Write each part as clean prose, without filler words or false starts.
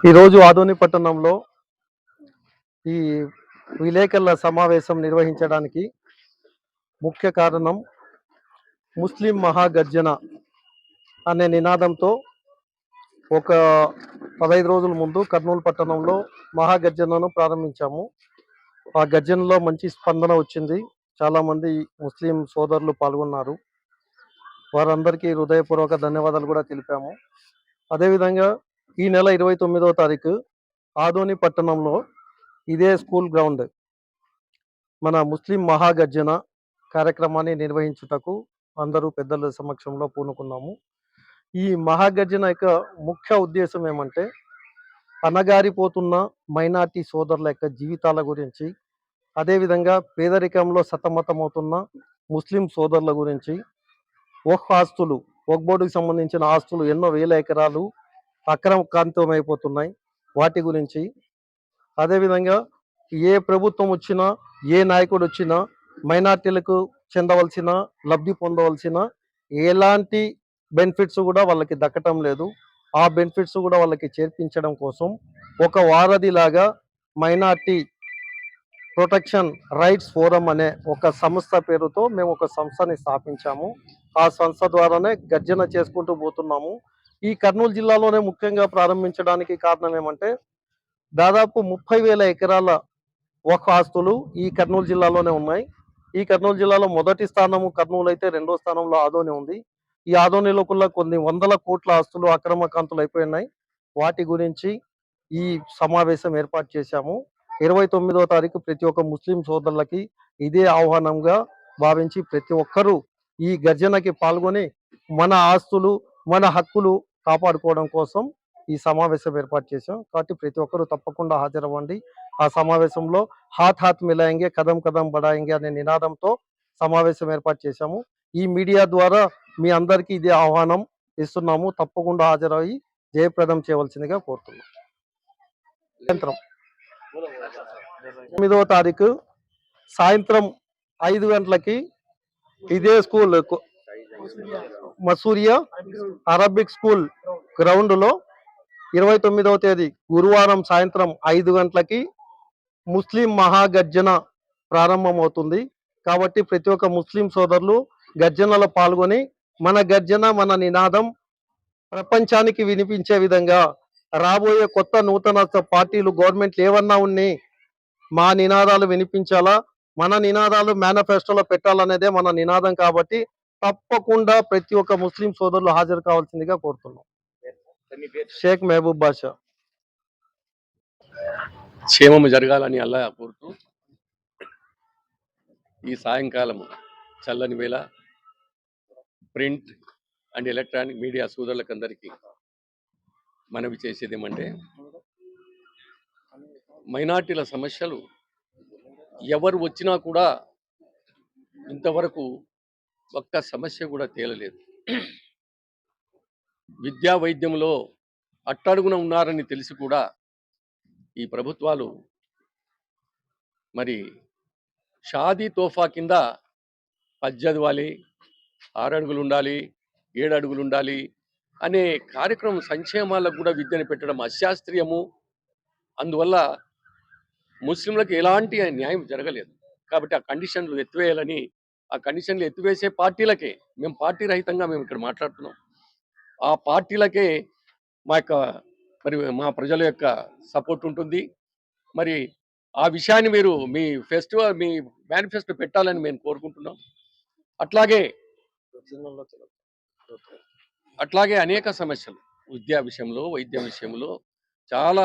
ఈరోజు ఆదోని పట్టణంలో ఈ విలేకరుల సమావేశం నిర్వహించడానికి ముఖ్య కారణం ముస్లిం మహాగర్జన అనే నినాదంతో ఒక 15 రోజుల ముందు కర్నూలు పట్టణంలో మహాగర్జనను ప్రారంభించాము. ఆ గర్జనలో మంచి స్పందన వచ్చింది. చాలామంది ముస్లిం సోదరులు పాల్గొన్నారు. వారందరికీ హృదయపూర్వక ధన్యవాదాలు కూడా తెలిపాము. అదేవిధంగా ఈ నెల 29వ తారీఖు ఆదోని పట్టణంలో ఇదే స్కూల్ గ్రౌండ్ మన ముస్లిం మహాగర్జన కార్యక్రమాన్ని నిర్వహించుటకు అందరూ పెద్దల సమక్షంలో పూనుకున్నాము. ఈ మహాగర్జన యొక్క ముఖ్య ఉద్దేశం ఏమంటే అణగారిపోతున్న మైనార్టీ సోదరుల యొక్క జీవితాల గురించి, అదేవిధంగా పేదరికంలో సతమతమవుతున్న ముస్లిం సోదరుల గురించి, ఆస్తులు బోర్డుకి సంబంధించిన ఆస్తులు ఎన్నో వేల ఎకరాలు అక్రమకాంతమైపోతున్నాయి, వాటి గురించి, అదేవిధంగా ఏ ప్రభుత్వం వచ్చినా ఏ నాయకుడు వచ్చినా మైనార్టీలకు చెందవలసిన లబ్ధి పొందవలసిన ఎలాంటి బెనిఫిట్స్ కూడా వాళ్ళకి దక్కటం లేదు. ఆ బెనిఫిట్స్ కూడా వాళ్ళకి చేర్పించడం కోసం ఒక వారధిలాగా మైనార్టీ ప్రొటెక్షన్ రైట్స్ ఫోరం అనే ఒక సంస్థ పేరుతో మేము ఒక సంస్థని స్థాపించాము. ఆ సంస్థ ద్వారానే గర్జన చేసుకుంటూ పోతున్నాము. ఈ కర్నూలు జిల్లాలోనే ముఖ్యంగా ప్రారంభించడానికి కారణం ఏమంటే దాదాపు 30,000 ఎకరాల ఆస్తులు ఈ కర్నూలు జిల్లాలోనే ఉన్నాయి. ఈ కర్నూలు జిల్లాలో మొదటి స్థానము కర్నూలు అయితే రెండో స్థానంలో ఆదోని ఉంది. ఈ ఆదోనిలో కొన్ని వందల కోట్ల ఆస్తులు అక్రమకాంతులు అయిపోయినాయి. వాటి గురించి ఈ సమావేశం ఏర్పాటు చేశాము. 29వ తారీఖు ప్రతి ఒక్క ముస్లిం సోదరులకి ఇదే ఆహ్వానంగా భావించి ప్రతి ఒక్కరూ ఈ గర్జనకి పాల్గొని మన ఆస్తులు మన హక్కులు కాపాడుకోవడం కోసం ఈ సమావేశం ఏర్పాటు చేశాం. కాబట్టి ప్రతి ఒక్కరూ తప్పకుండా హాజరవ్వండి. ఆ సమావేశంలో హాత్ హాత్ మిలాయంగే కదం కదం బడాయింగే అనే నినాదంతో సమావేశం ఏర్పాటు చేశాము. ఈ మీడియా ద్వారా మీ అందరికీ ఇదే ఆహ్వానం ఇస్తున్నాము. తప్పకుండా హాజరయ్యి జయప్రదం చేయవలసిందిగా కోరుతున్నాం. సాయంత్రం 9వ తారీఖు సాయంత్రం 5 గంటలకి ఇదే school Masuria Arabic school ground లో 29వ తేదీ గురువారం సాయంత్రం 5 గంటలకి ముస్లిం మహాగర్జన ప్రారంభమవుతుంది. కాబట్టి ప్రతి ఒక్క ముస్లిం సోదరులు గర్జనలో పాల్గొని మన గర్జన మన నినాదం ప్రపంచానికి వినిపించే విధంగా రాబోయే కొత్త నూతన పార్టీలు గవర్నమెంట్లు ఏమన్నా ఉన్నాయి మా నినాదాలు వినిపించాలా, మన నినాదాలు మేనిఫెస్టోలో పెట్టాలనేదే మన నినాదం. కాబట్టి తప్పకుండా ప్రతి ఒక్క ముస్లిం సోదరులు హాజరు కావాల్సిందిగా కోరుతున్నాం. షేక్ మహబూబ్ బాషా. క్షేమము జరగాలని అల్లా కోరుతూ ఈ సాయంకాలం చల్లని వేళ ప్రింట్ అండ్ ఎలక్ట్రానిక్ మీడియా సోదరులకు అందరికీ మనవి చేసేది ఏమంటే మైనార్టీల సమస్యలు ఎవరు వచ్చినా కూడా ఇంతవరకు ఒక్క సమస్య కూడా తేలలేదు. విద్యా వైద్యంలో అట్టడుగున ఉన్నారని తెలిసి కూడా ఈ ప్రభుత్వాలు మరి షాదీ తోఫా కింద 10 చదవాలి, 6 అడుగులు ఉండాలి, 7 అడుగులు ఉండాలి అనే కార్యక్రమం సంక్షేమాలకు కూడా విద్యను పెట్టడం అశాస్త్రీయము. అందువల్ల ముస్లింలకు ఎలాంటి న్యాయం జరగలేదు. కాబట్టి ఆ కండిషన్లు ఎత్తివేయాలని, ఆ కండిషన్లు ఎత్తివేసే పార్టీలకే, మేము పార్టీ రహితంగా మేము ఇక్కడ మాట్లాడుతున్నాం, ఆ పార్టీలకే మా ప్రజల యొక్క సపోర్ట్ ఉంటుంది. మరి ఆ విషయాన్ని మీరు మీ మేనిఫెస్టో పెట్టాలని మేము కోరుకుంటున్నాం. అట్లాగే అనేక సమస్యలు విద్యా విషయంలో, వైద్య విషయంలో చాలా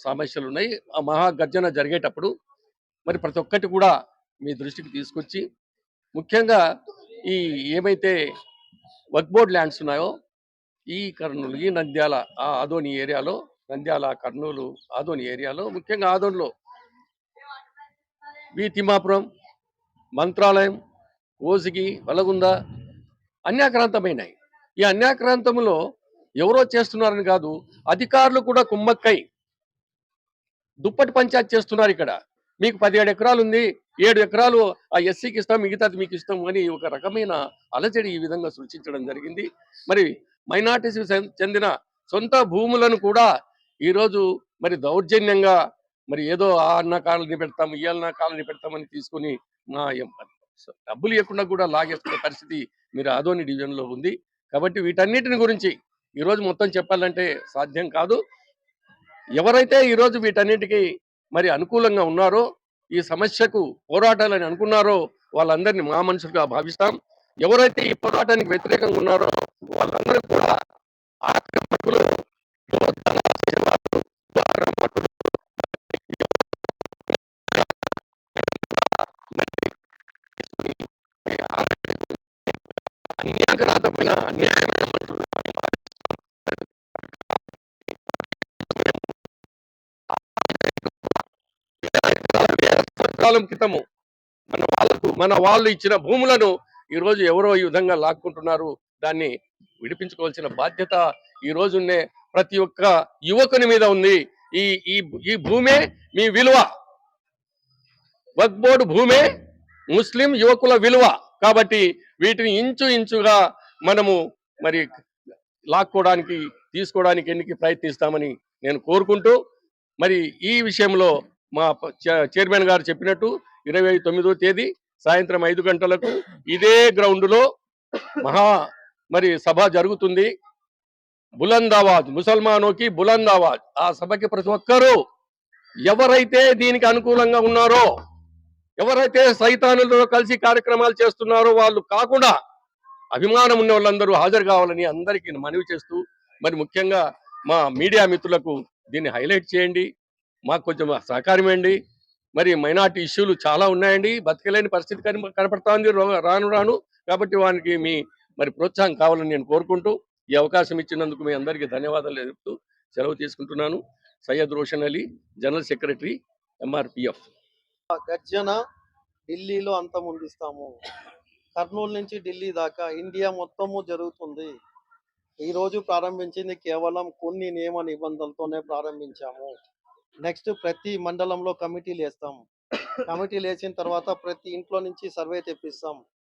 సమస్యలు ఉన్నాయి. ఆ మహాగర్జన జరిగేటప్పుడు మరి ప్రతి ఒక్కటి కూడా మీ దృష్టికి తీసుకొచ్చి, ముఖ్యంగా ఈ ఏమైతే వక్ఫ్ బోర్డ్ ల్యాండ్స్ ఉన్నాయో ఈ కర్నూలు, ఈ నంద్యాల, ఆదోని ఏరియాలో, నంద్యాల, కర్నూలు, ఆదోని ఏరియాలో, ముఖ్యంగా ఆదోనిలో తిమ్మాపురం, మంత్రాలయం, ఓసిగి, వలగుంద అన్యాక్రాంతమైనాయి. ఈ అన్యాక్రాంతంలో ఎవరో చేస్తున్నారని కాదు, అధికారులు కూడా కుమ్మక్కై దుప్పటి పంచాయతీ చేస్తున్నారు. ఇక్కడ మీకు 17 ఎకరాలు ఉంది, 7 ఎకరాలు ఆ ఎస్సీకి ఇస్తాం, మిగతాది మీకు ఇస్తాం అని ఒక రకమైన అలజడి ఈ విధంగా సృష్టించడం జరిగింది. మరి మైనార్టీస్కి చెందిన సొంత భూములను కూడా ఈరోజు మరి దౌర్జన్యంగా మరి ఏదో ఆ అన్న కాలనీ పెడతాం ఈ అన్న కాలనీ పెడతామని తీసుకుని మా డబ్బులు ఇవ్వకుండా కూడా లాగేసుకునే పరిస్థితి మీరు ఆదోని డివిజన్లో ఉంది. కాబట్టి వీటన్నిటిని గురించి ఈరోజు మొత్తం చెప్పాలంటే సాధ్యం కాదు. ఎవరైతే ఈరోజు వీటన్నిటికీ మరి అనుకూలంగా ఉన్నారో, ఈ సమస్యకు పోరాటాలని అనుకున్నారో వాళ్ళందరినీ మా మనుషులుగా భావిస్తాం. ఎవరైతే ఈ పోరాటానికి వ్యతిరేకంగా ఉన్నారో వాళ్ళందరూ కూడా ఆఖరి పట్టులో అన్యాయమైన అన్యాయమైన కాలం క్రితము మన వాళ్ళు ఇచ్చిన భూములను ఈ రోజు ఎవరో ఈ విధంగా లాక్కుంటున్నారు. దాన్ని విడిపించుకోవాల్సిన బాధ్యత ఈ రోజున్నే ప్రతి ఒక్క యువకుని మీద ఉంది. ఈ ఈ ఈ భూమే మీ విలువ. వక్ఫ్ బోర్డు భూమే ముస్లిం యువకుల విలువ. కాబట్టి వీటిని ఇంచుగా మనము మరి లాక్కోవడానికి తీసుకోవడానికి ఎన్నికి ప్రయత్నిస్తామని నేను కోరుకుంటూ, మరి ఈ విషయంలో మా చైర్మన్ గారు చెప్పినట్టు 29వ తేదీ సాయంత్రం 5 గంటలకు ఇదే గ్రౌండ్లో మహా మరి సభ జరుగుతుంది. బులంద్ ఆవాజ్, ముసల్మానోకి బులంద్ ఆవాజ్. ఆ సభకి ప్రతి ఒక్కరూ ఎవరైతే దీనికి అనుకూలంగా ఉన్నారో, ఎవరైతే సైతానులతో కలిసి కార్యక్రమాలు చేస్తున్నారో వాళ్ళు కాకుండా అభిమానం ఉన్న వాళ్ళందరూ హాజరు కావాలని అందరికీ మనవి చేస్తూ, మరి ముఖ్యంగా మా మీడియా మిత్రులకు దీన్ని హైలైట్ చేయండి, మాకు కొంచెం సహకారమేండి. మరి మైనార్టీ ఇష్యూలు చాలా ఉన్నాయండి, బతకలేని పరిస్థితి కనపడతా ఉంది రాను. కాబట్టి వానికి మీ మరి ప్రోత్సాహం కావాలని నేను కోరుకుంటూ, ఈ అవకాశం ఇచ్చినందుకు మీ అందరికీ ధన్యవాదాలు చెప్తూ సెలవు తీసుకుంటున్నాను. Syed Roshan Ali, general secretary, MRPF. గర్జన ఢిల్లీలో అంతమొందిస్తాము. కర్నూలు నుంచి ఢిల్లీ దాకా ఇండియా మొత్తము జరుగుతుంది. ఈరోజు ప్రారంభించింది కేవలం కొన్ని నియమ నిబంధనలతోనే ప్రారంభించాము. నెక్స్ట్ ప్రతి మండలంలో కమిటీలు వేస్తాం. కమిటీలు వేసిన తర్వాత ప్రతి ఇంట్లో నుంచి సర్వే తెప్పిస్తాం.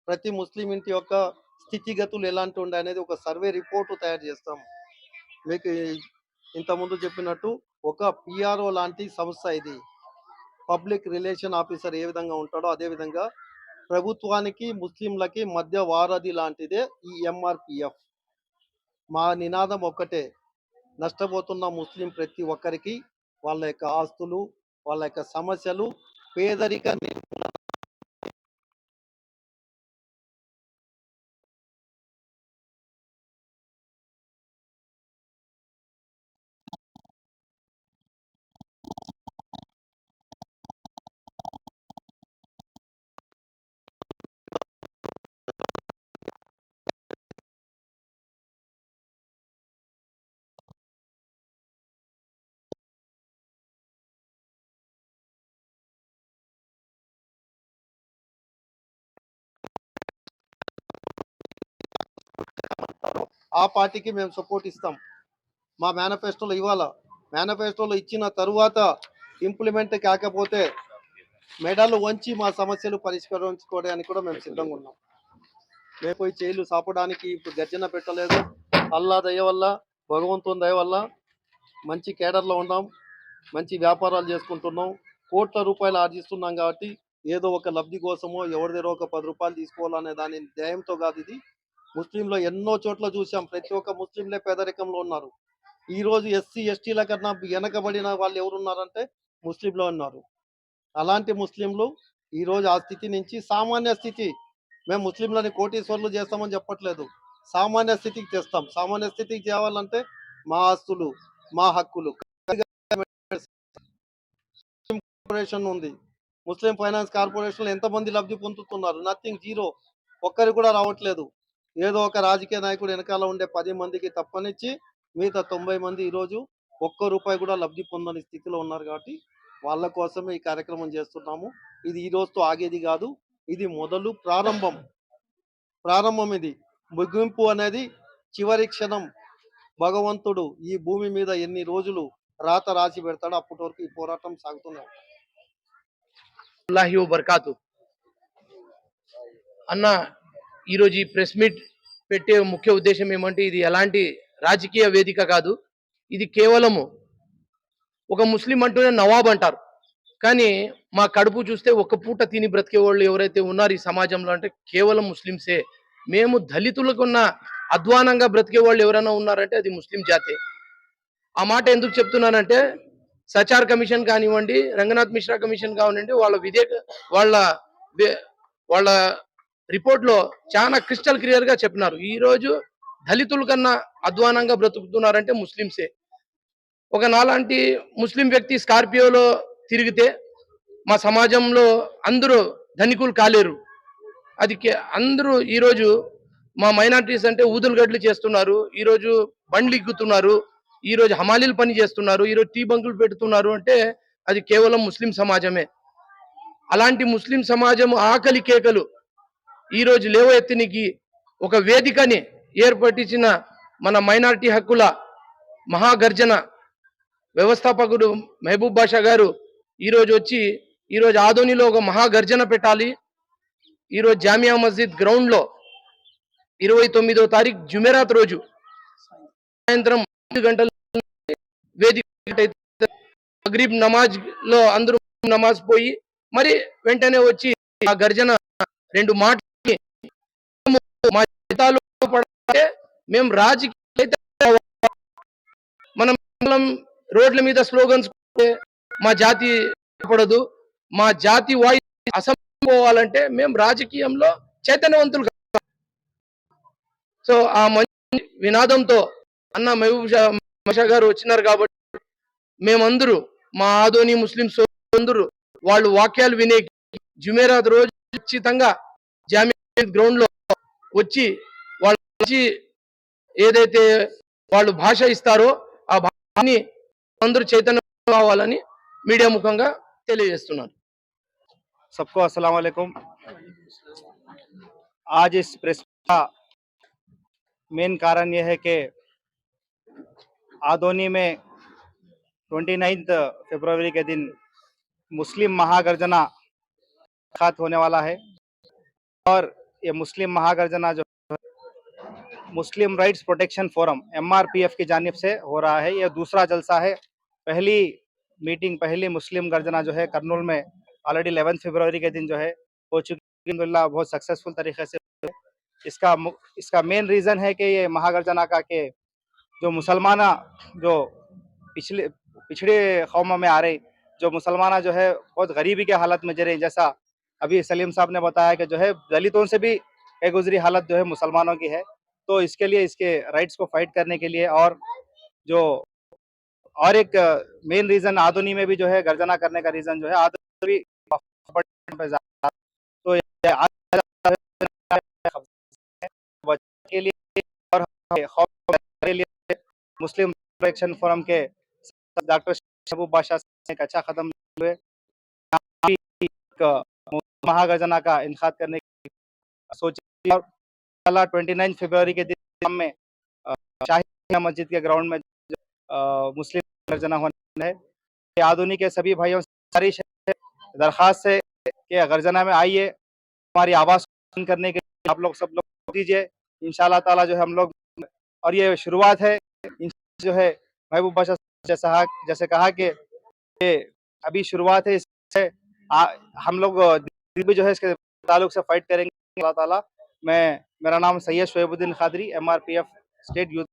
ప్రతి ముస్లిం ఇంటి యొక్క స్థితిగతులు ఎలాంటి ఉండే అనేది ఒక సర్వే రిపోర్టు తయారు చేస్తాం. మీకు ఇంతకుముందు చెప్పినట్టు ఒక పిఆర్ఓ లాంటి సంస్థ ఇది. పబ్లిక్ రిలేషన్ ఆఫీసర్ ఏ విధంగా ఉంటాడో అదేవిధంగా ప్రభుత్వానికి ముస్లింలకి మధ్య వారధి లాంటిదే ఈ ఎంఆర్పిఎఫ్. మా నినాదం ఒక్కటే, నష్టపోతున్న ముస్లిం ప్రతి ఒక్కరికి వాళ్ళ యొక్క ఆస్తులు, వాళ్ళ యొక్క సమస్యలు, పేదరిక ఆ పార్టీకి మేము సపోర్ట్ ఇస్తాం. మా మేనిఫెస్టోలో ఇవ్వాల, మేనిఫెస్టోలో ఇచ్చిన తరువాత ఇంప్లిమెంట్ కాకపోతే మెడలు వంచి మా సమస్యలు పరిష్కరించుకోవడానికి కూడా మేము సిద్ధంగా ఉన్నాం. మేము పోయి చేయిలు సాపడానికి ఇప్పుడు గర్జన పెట్టలేదు. అల్లా దయ వల్ల, భగవంతుని దయ వల్ల మంచి కేడర్లో ఉన్నాం, మంచి వ్యాపారాలు చేసుకుంటున్నాం, కోట్ల రూపాయలు ఆర్జిస్తున్నాం. కాబట్టి ఏదో ఒక లబ్ధి కోసమో ఎవరి దగ్గర ఒక 10 రూపాయలు తీసుకోవాలనే దాని ధ్యేయంతో కాదు ఇది. ముస్లింలో ఎన్నో చోట్ల చూసాం, ప్రతి ఒక్క ముస్లింలే పేదరికంలో ఉన్నారు. ఈరోజు ఎస్సీ ఎస్టీల కన్నా వెనకబడిన వాళ్ళు ఎవరున్నారంటే ముస్లింలో ఉన్నారు. అలాంటి ముస్లింలు ఈరోజు ఆ స్థితి నుంచి సామాన్య స్థితి, మేము ముస్లింలని కోటీశ్వర్లు చేస్తామని చెప్పట్లేదు, సామాన్య స్థితికి తెస్తాం. సామాన్య స్థితికి తేవాలంటే మా ఆస్తులు, మా హక్కులు. కార్పొరేషన్ ఉంది, ముస్లిం ఫైనాన్స్ కార్పొరేషన్ ఎంతమంది లబ్ధి పొందుతున్నారు? Nothing, zero. ఒక్కరు కూడా రావట్లేదు. ఏదో ఒక రాజకీయ నాయకుడు వెనకాల ఉండే 10 మందికి తప్పనిచ్చి మిగతా 90 మంది ఈరోజు ఒక్క రూపాయి కూడా లబ్ధి పొందని స్థితిలో ఉన్నారు. కాబట్టి వాళ్ళ కోసమే ఈ కార్యక్రమం చేస్తున్నాము. ఇది ఈ రోజుతో ఆగేది కాదు, ఇది మొదలు, ప్రారంభం. ఇది ముగింపు అనేది చివరి క్షణం. భగవంతుడు ఈ భూమి మీద ఎన్ని రోజులు రాత రాసి పెడతాడో అప్పటి వరకు ఈ పోరాటం సాగుతున్నాం. అన్న ఈరోజు ఈ ప్రెస్ మీట్ పెట్టే ముఖ్య ఉద్దేశం ఏమంటే ఇది ఎలాంటి రాజకీయ వేదిక కాదు. ఇది కేవలము ఒక ముస్లిం అంటూనే నవాబ్ అంటారు. కానీ మా కడుపు చూస్తే ఒక్క పూట తిని బ్రతికేవాళ్ళు ఎవరైతే ఉన్నారు ఈ సమాజంలో అంటే కేవలం ముస్లిమ్సే. మేము దళితులకున్న అధ్వానంగా బ్రతికేవాళ్ళు ఎవరైనా ఉన్నారంటే అది ముస్లిం జాతే. ఆ మాట ఎందుకు చెప్తున్నానంటే సచార్ కమిషన్ కానివ్వండి, రంగనాథ్ మిశ్రా కమిషన్ కానివ్వండి వాళ్ళ వే- వాళ్ళ రిపోర్ట్ లో చాలా క్రిస్టల్ క్లియర్ గా చెప్పినారు. ఈ రోజు దళితుల కన్నా అధ్వానంగా బ్రతుకుతున్నారంటే ముస్లింసే. ఒక నాలాంటి ముస్లిం వ్యక్తి స్కార్పియోలో తిరిగితే మా సమాజంలో అందరూ ధనికులు కాలేరు. అందరూ ఈరోజు మా మైనారిటీస్ అంటే ఊదులు గడ్లు చేస్తున్నారు, ఈరోజు బండ్లు ఇగ్గుతున్నారు, ఈరోజు హమాలీలు పని చేస్తున్నారు, ఈరోజు టీ బంకులు పెడుతున్నారు అంటే అది కేవలం ముస్లిం సమాజమే. అలాంటి ముస్లిం సమాజం ఆకలి కేకలు ఈరోజు లేవెత్తినికి ఒక వేదికని ఏర్పటించిన మన మైనారిటీ హక్కుల మహాగర్జన వ్యవస్థాపకుడు మహబూబ్ బాషా గారు ఈరోజు వచ్చి ఈరోజు ఆదోనిలో ఒక మహాగర్జన పెట్టాలి. ఈరోజు జామియా మస్జిద్ గ్రౌండ్ లో 29వ తారీఖు జుమెరాత్ రోజు సాయంత్రం 5 గంటల వేదిక మగ్రిబ్ నమాజ్ లో అందరూ నమాజ్ పోయి మరి వెంటనే వచ్చి ఆ గర్జన 2 మాటలు మా జీతాలు పడాలంటే మేము రాజకీయ మనం రోడ్ల మీద స్లోగన్స్ మా జాతి పడదు, మా జాతి వాయిస్ అసెంబ్లీ పోవాలంటే మేము రాజకీయంలో చైతన్యవంతులు. సో ఆ మంచి వినాదంతో అన్న మహబూబ్ బాషా గారు వచ్చినారు కాబట్టి మేమందరూ మా ఆదోని ముస్లిం సోదరులందరూ వాళ్ళు వాక్యాలు వినే జుమేరాత్ రోజు ఖచ్చితంగా జామియా గ్రౌండ్ లో వచ్చి వచ్చి ఏదైతే వాళ్ళు భాష ఇస్తారో ఆ భాషని అందరూ చైతన్యం కావాలని మీడియా ముఖంగా తెలియజేస్తున్నారు. सबको अस्सलाम वालेकुम। आज इस प्रेस का मेन कारण यह है कि आदोनी में 29 फरवरी के दिन मुस्लिम महागर्जना खात होने वाला है और ये मुस्लिम महागर्जना जो मुस्लिम राइट्स प्रोटेक्शन फोरम MRPF की जानिब से हो रहा है। यह दूसरा जलसा है। पहली मुस्लिम गर्जना जो है करनूल में ऑलरेडी 11 फरवरी के दिन जो है हो चुकी, अल्हम्दुलिल्लाह बहुत सक्सेसफुल तरीके से। इसका मेन रीज़न है कि ये महागर्जना का कि जो मुसलमान जो पिछड़े कौमों में आ रहे, जो मुसलमान जो है बहुत गरीबी के हालत में जरे, जैसा अभी सलीम साहब ने बताया कि जो है दलितों से भी बेगुजरी हालत जो है मुसलमानों की है। तो इसके लिए इसके राइट्स को फाइट करने के लिए और एक मेन रीज़न आदोनी में भी जो है गर्जना करने का रीज़न जो है आदोनी तो के लिए और के लिए मुस्लिम प्रोटेक्शन फोरम के डॉक्टर महबूब बाशा ने एक अच्छा कदम हुए महागर्जना का इनकाद करने की सोची और 29 फरवरी के दिन शाम में शाही मस्जिद के ग्राउंड में मुस्लिम गर्जना होना है। आदोनी के सभी भाइयों से सारी दरख्वास्त है कि गर्जना में आइए, हमारी आवाज़ सुन करने के लिए आप लोग सब लोग दीजिए। इंशाल्लाह ताला जो है हम लोग, और ये शुरुआत है जो है महबूब बाशा जैसे कहा कि अभी शुरुआत है, इससे हम लोग भी जो है इसके ताल्लुक से फाइट करेंगे अल्लाह ताला। मेरा नाम Syed Shoebuddin Qadri, MRPF state youth.